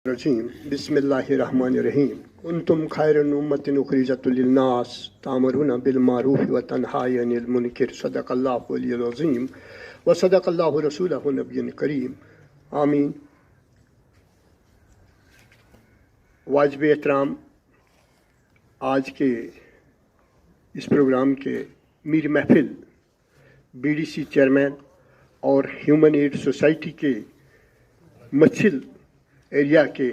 रजीम बिस्मिल्लाहिर्रहमानिर्रहीम कुंतुम खैरन उम्मतिन उखरिजत लिन्नास तामरुना बिल मारूफ व तन्हाउना अनिल मुनकर सदक़ल्लाहु अल अज़ीम व सदक़ल्लाहु रसूलहु नबिय्युल करीम आमीन। वाजिब एहतराम आज के इस प्रोग्राम के मीर महफिल बीडीसी चेयरमैन और ह्यूमन एड सोसाइटी के मछिल एरिया के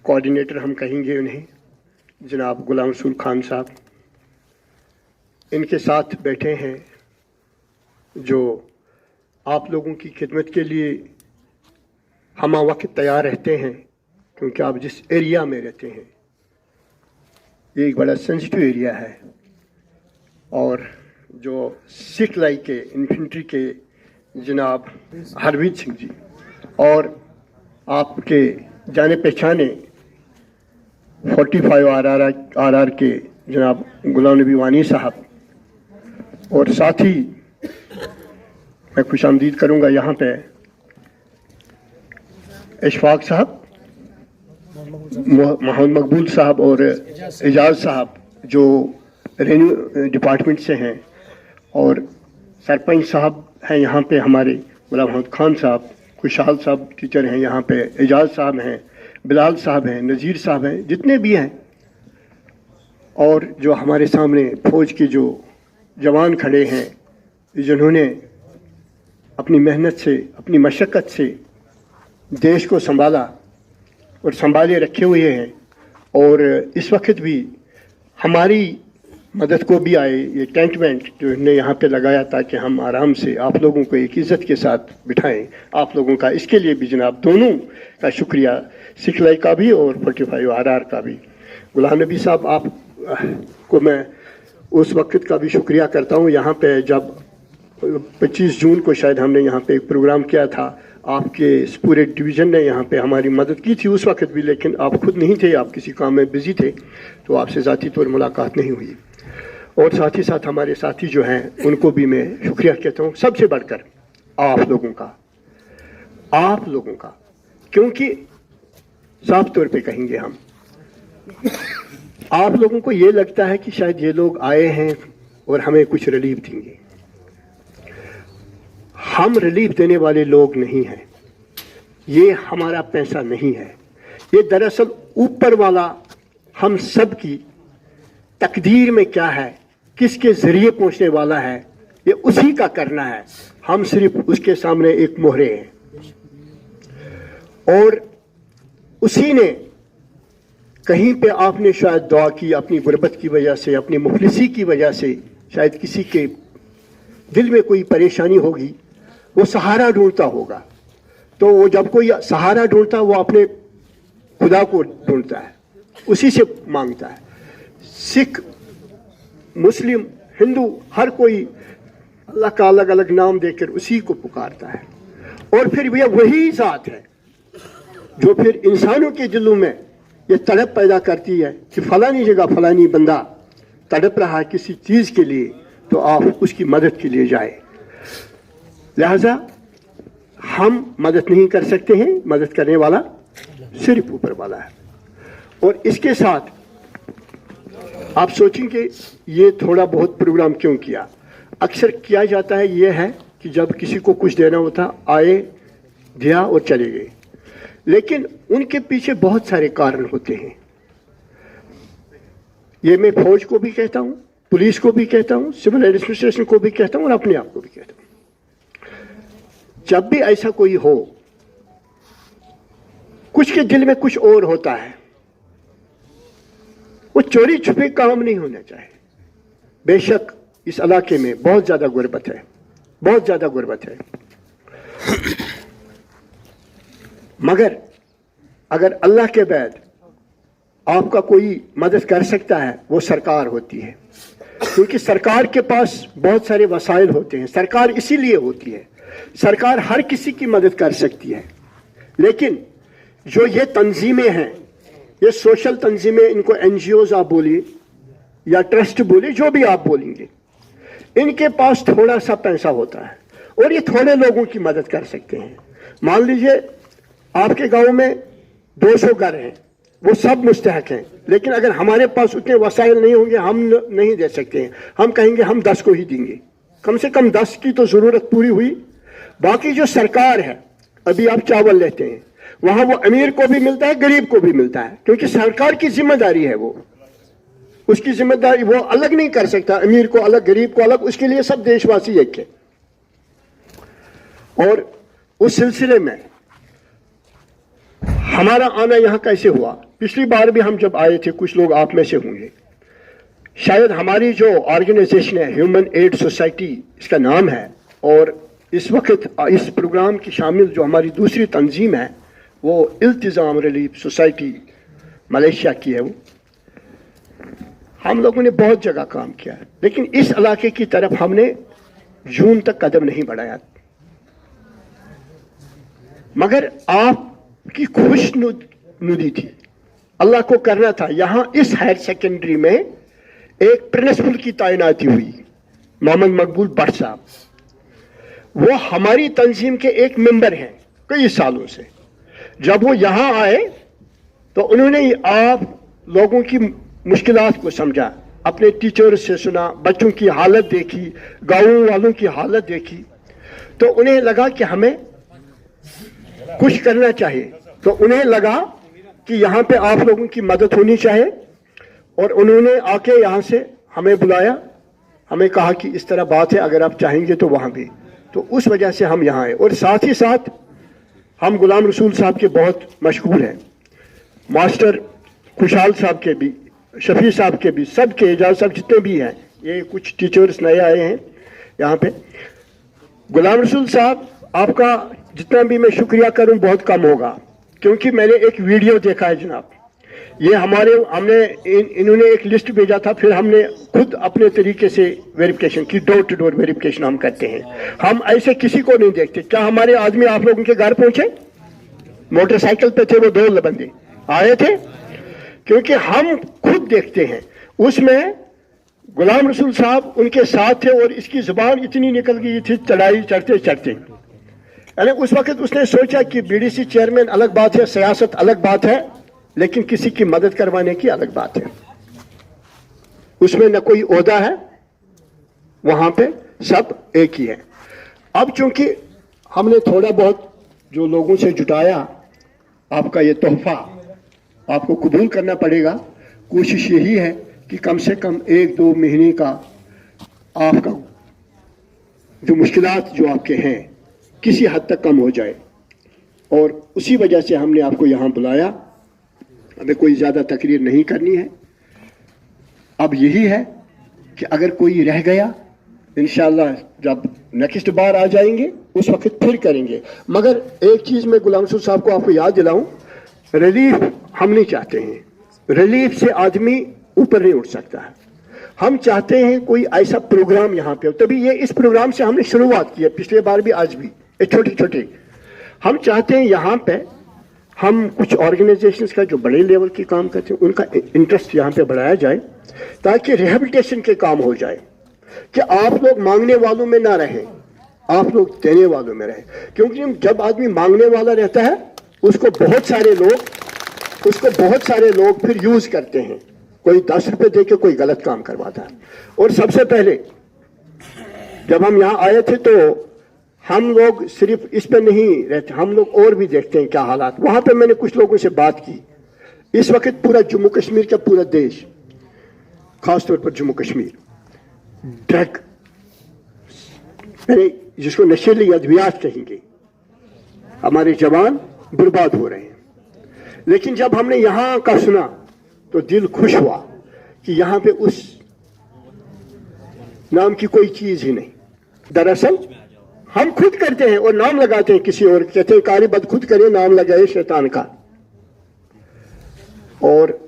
कोऑर्डिनेटर हम कहेंगे उन्हें, जनाब गुलाम रसूल खान साहब इनके साथ बैठे हैं, जो आप लोगों की खिदमत के लिए हमा वक्त तैयार रहते हैं, क्योंकि आप जिस एरिया में रहते हैं ये एक बड़ा सेंसिटिव एरिया है। और जो सिख लाई के इन्फेंट्री के जनाब हरवीर सिंह जी और आपके जाने पहचाने 45 आर के जनाब गुलाम नबी वानी साहब, और साथ ही मैं खुशामदीद करूंगा यहाँ पे इशफाक साहब, मोहम्मद मकबूल साहब और एजाज साहब जो रेवेन्यू डिपार्टमेंट से हैं, और सरपंच साहब हैं यहाँ पे हमारे गुलाम मोहम्मद खान साहब, खुशहाल साहब टीचर हैं यहाँ पे, एजाज साहब हैं, बिलाल साहब हैं, नज़ीर साहब हैं, जितने भी हैं, और जो हमारे सामने फौज के जो जवान खड़े हैं जिन्होंने अपनी मेहनत से अपनी मशक्क़त से देश को संभाला और संभाले रखे हुए हैं, और इस वक्त भी हमारी मदद को भी आए। ये टेंट वेंट जो इन्होंने यहाँ पे लगाया ताकि हम आराम से आप लोगों को एक इज़्ज़त के साथ बिठाएं, आप लोगों का इसके लिए भी जनाब दोनों का शुक्रिया, सिखलाई का भी और 45 आर का भी। गुलाम नबी साहब आप को मैं उस वक्त का भी शुक्रिया करता हूँ। यहाँ पे जब 25 जून को शायद हमने यहाँ पे एक प्रोग्राम किया था, आपके इस पूरे डिवीज़न ने यहाँ पे हमारी मदद की थी उस वक्त भी, लेकिन आप खुद नहीं थे, आप किसी काम में बिज़ी थे, तो आपसे ज़ाती तौर मुलाकात नहीं हुई। और साथ ही साथ हमारे साथी जो हैं उनको भी मैं शुक्रिया कहता हूँ, सबसे बढ़कर आप लोगों का, क्योंकि साफ तौर पे कहेंगे हम, आप लोगों को ये लगता है कि शायद ये लोग आए हैं और हमें कुछ रिलीफ देंगे। हम रिलीफ देने वाले लोग नहीं हैं, ये हमारा पैसा नहीं है, ये दरअसल ऊपर वाला हम सब की तकदीर में क्या है, किसके ज़रिए पहुंचने वाला है, ये उसी का करना है। हम सिर्फ उसके सामने एक मोहरे हैं, और उसी ने कहीं पे आपने शायद दुआ की, अपनी गुर्बत की वजह से, अपनी मुफलिसी की वजह से, शायद किसी के दिल में कोई परेशानी होगी, वो सहारा ढूंढता होगा। तो वो जब कोई सहारा ढूंढता है वो अपने खुदा को ढूंढता है, उसी से मांगता है। सिख, मुस्लिम, हिंदू, हर कोई अल्लाह का अलग अलग नाम देकर उसी को पुकारता है, और फिर ये वही ज़ात है जो फिर इंसानों के दिलों में ये तड़प पैदा करती है कि फलानी जगह फलानी बंदा तड़प रहा है किसी चीज़ के लिए, तो आप उसकी मदद के लिए जाए। लिहाजा हम मदद नहीं कर सकते हैं, मदद करने वाला सिर्फ ऊपर वाला है। और इसके साथ आप सोचेंगे ये थोड़ा बहुत प्रोग्राम क्यों किया। अक्सर किया जाता है ये है कि जब किसी को कुछ देना होता, आए, दिया और चले गए, लेकिन उनके पीछे बहुत सारे कारण होते हैं। ये मैं फौज को भी कहता हूँ, पुलिस को भी कहता हूँ, सिविल एडमिनिस्ट्रेशन को भी कहता हूँ, और अपने आप को भी कहता हूँ। जब भी ऐसा कोई हो, कुछ के दिल में कुछ और होता है, वो चोरी छुपे काम नहीं होना चाहिए। बेशक इस इलाके में बहुत ज़्यादा गुर्बत है, बहुत ज़्यादा गुर्बत है, मगर अगर अल्लाह के बाद आपका कोई मदद कर सकता है वो सरकार होती है, क्योंकि सरकार के पास बहुत सारे वसाइल होते हैं। सरकार इसीलिए होती है, सरकार हर किसी की मदद कर सकती है, लेकिन जो ये तंजीमें हैं, ये सोशल तंजीमें, इनको NGOs आप बोलिए या ट्रस्ट बोलिए, जो भी आप बोलेंगे, इनके पास थोड़ा सा पैसा होता है और ये थोड़े लोगों की मदद कर सकते हैं। मान लीजिए आपके गांव में 200 घर हैं, वो सब मुस्तहक हैं, लेकिन अगर हमारे पास उतने वसाइल नहीं होंगे हम नहीं दे सकते हैं। हम कहेंगे हम 10 को ही देंगे, कम से कम 10 की तो ज़रूरत पूरी हुई। बाकी जो सरकार है, अभी आप चावल लेते हैं, वहाँ वो अमीर को भी मिलता है, गरीब को भी मिलता है, क्योंकि सरकार की जिम्मेदारी है वो, उसकी जिम्मेदारी वो अलग नहीं कर सकता, अमीर को अलग गरीब को अलग, उसके लिए सब देशवासी एक है। और उस सिलसिले में हमारा आना यहाँ कैसे हुआ, पिछली बार भी हम जब आए थे, कुछ लोग आप में से होंगे, शायद हमारी जो ऑर्गेनाइजेशन है ह्यूमन एड सोसाइटी इसका नाम है, और इस वक्त इस प्रोग्राम की शामिल जो हमारी दूसरी तंजीम है वो इल्तिज़ाम रिलीफ सोसाइटी मलेशिया की है। वो हम लोगों ने बहुत जगह काम किया है, लेकिन इस इलाके की तरफ हमने जून तक कदम नहीं बढ़ाया। मगर आपकी खुशनुदी थी, अल्लाह को करना था। यहां इस हायर सेकेंडरी में एक प्रिंसिपल की तैनाती हुई, मोहम्मद मकबूल भट्ट साहब, वो हमारी तंजीम के एक मेंबर हैं कई सालों से। जब वो यहां आए तो उन्होंने आप लोगों की मुश्किलात को समझा, अपने टीचर्स से सुना, बच्चों की हालत देखी, गांवों वालों की हालत देखी, तो उन्हें लगा कि हमें कुछ करना चाहिए। तो उन्हें लगा कि यहाँ पे आप लोगों की मदद होनी चाहिए, और उन्होंने आके यहाँ से हमें बुलाया, हमें कहा कि इस तरह बात है, अगर आप चाहेंगे तो वहाँ भी। तो उस वजह से हम यहाँ आए, और साथ ही साथ हम गुलाम रसूल साहब के बहुत मशहूर हैं, मास्टर खुशहाल साहब के भी, शफी साहब के भी, सब के, एजाज साहब जितने भी हैं, ये कुछ टीचर्स नए आए हैं यहाँ पे। गुलाम रसूल साहब, आपका जितना भी मैं शुक्रिया करूं बहुत कम होगा, क्योंकि मैंने एक वीडियो देखा है जनाब, ये इन्होंने एक लिस्ट भेजा था, फिर हमने खुद अपने तरीके से वेरिफिकेशन की, डोर टू डोर वेरिफिकेशन हम करते हैं। हम ऐसे किसी को नहीं देखते। क्या हमारे आदमी आप लोगों के घर पहुंचे? मोटरसाइकिल पे थे वो 2 बंदे आए थे, क्योंकि हम खुद देखते हैं। उसमें गुलाम रसूल साहब उनके साथ थे, और इसकी जुबान इतनी निकल गई थी चढ़ाई चढ़ते चढ़ते, यानी उस वक्त उसने सोचा कि बीडीसी चेयरमैन अलग बात है, सियासत अलग बात है, लेकिन किसी की मदद करवाने की अलग बात है। उसमें न कोई ओहदा है, वहां पे सब एक ही है। अब चूंकि हमने थोड़ा बहुत जो लोगों से जुटाया, आपका ये तोहफा आपको कबूल करना पड़ेगा। कोशिश यही है कि कम से कम 1-2 महीने का आपका जो मुश्किलात जो आपके हैं किसी हद तक कम हो जाए, और उसी वजह से हमने आपको यहाँ बुलाया। हमें कोई ज़्यादा तकरीर नहीं करनी है। अब यही है कि अगर कोई रह गया, इंशाअल्लाह जब नेक्स्ट बार आ जाएंगे उस वक्त फिर करेंगे। मगर एक चीज़ मैं गुलाम रसूल साहब को आपको याद दिलाऊं, रिलीफ हम नहीं चाहते हैं, रिलीफ से आदमी ऊपर नहीं उठ सकता है। हम चाहते हैं कोई ऐसा प्रोग्राम यहाँ पे हो, तभी ये इस प्रोग्राम से हमने शुरुआत की है, पिछले बार भी आज भी, छोटे छोटे। हम चाहते हैं यहाँ पे हम कुछ ऑर्गेनाइजेशंस का जो बड़े लेवल के काम करते हैं उनका इंटरेस्ट यहाँ पे बढ़ाया जाए, ताकि रिहेबिलिटेशन के काम हो जाए, कि आप लोग मांगने वालों में ना रहें, आप लोग देने वालों में रहें। क्योंकि जब आदमी मांगने वाला रहता है उसको बहुत सारे लोग फिर यूज करते हैं, कोई 10 रुपए दे के कोई गलत काम करवाता है। और सबसे पहले जब हम यहाँ आए थे तो हम लोग सिर्फ इस पे नहीं रहते, हम लोग और भी देखते हैं क्या हालात। वहां पे मैंने कुछ लोगों से बात की। इस वक्त पूरा जम्मू कश्मीर का पूरा देश, खासतौर पर जम्मू कश्मीर, ड्रग यानी जिसको नशीली अद्वियात कहेंगे, हमारे जवान बर्बाद हो रहे हैं। लेकिन जब हमने यहाँ का सुना तो दिल खुश हुआ कि यहाँ पे उस नाम की कोई चीज ही नहीं। दरअसल हम खुद करते हैं और नाम लगाते हैं किसी और, कहते हैं कारी बद खुद करे, नाम लगाए शैतान का। और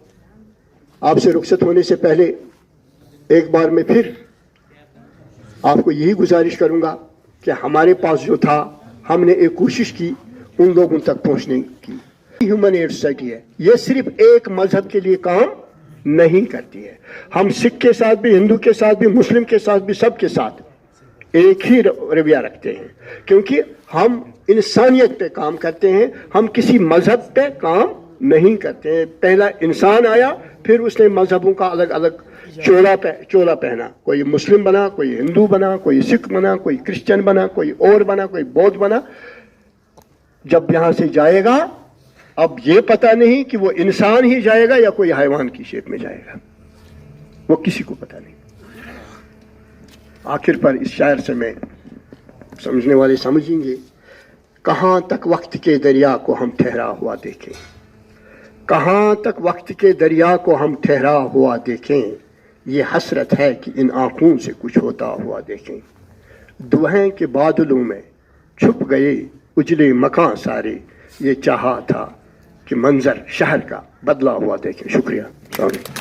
आपसे रुखसत होने से पहले एक बार मैं फिर आपको यही गुजारिश करूंगा कि हमारे पास जो था हमने एक कोशिश की उन लोगों तक पहुंचने की। ह्यूमन एड सोसाइटी है, यह सिर्फ एक मजहब के लिए काम नहीं करती है। हम सिख के साथ भी, हिंदू के साथ भी, मुस्लिम के साथ भी, सबके साथ एक ही रवैया रखते हैं, क्योंकि हम इंसानियत पे काम करते हैं, हम किसी मजहब पे काम نہیں کرتے ہیں. پہلا انسان آیا, پھر اس نے مذہبوں کا الگ الگ چولا پہنا. کوئی مسلم بنا, کوئی ہندو بنا, کوئی سکھ بنا, کوئی کرسچن بنا, کوئی اور بنا, کوئی بودھ بنا. جب یہاں سے جائے گا, اب یہ پتہ نہیں کہ وہ انسان ہی جائے گا یا کوئی حیوان کی شیپ میں جائے گا, وہ کسی کو پتہ نہیں. آخر پر اس شاعر سے میں, سمجھنے والے سمجھیں گے, کہاں تک وقت کے دریا کو ہم ٹھہرا ہوا دیکھیں, کہاں تک وقت کے دریا کو ہم ٹھہرا ہوا دیکھیں, یہ حسرت ہے کہ ان آنکھوں سے کچھ ہوتا ہوا دیکھیں. دوہیں کے بادلوں میں چھپ گئے اجلے مکان سارے, یہ چاہا تھا کہ منظر شہر کا بدلا ہوا دیکھیں. شکریہ.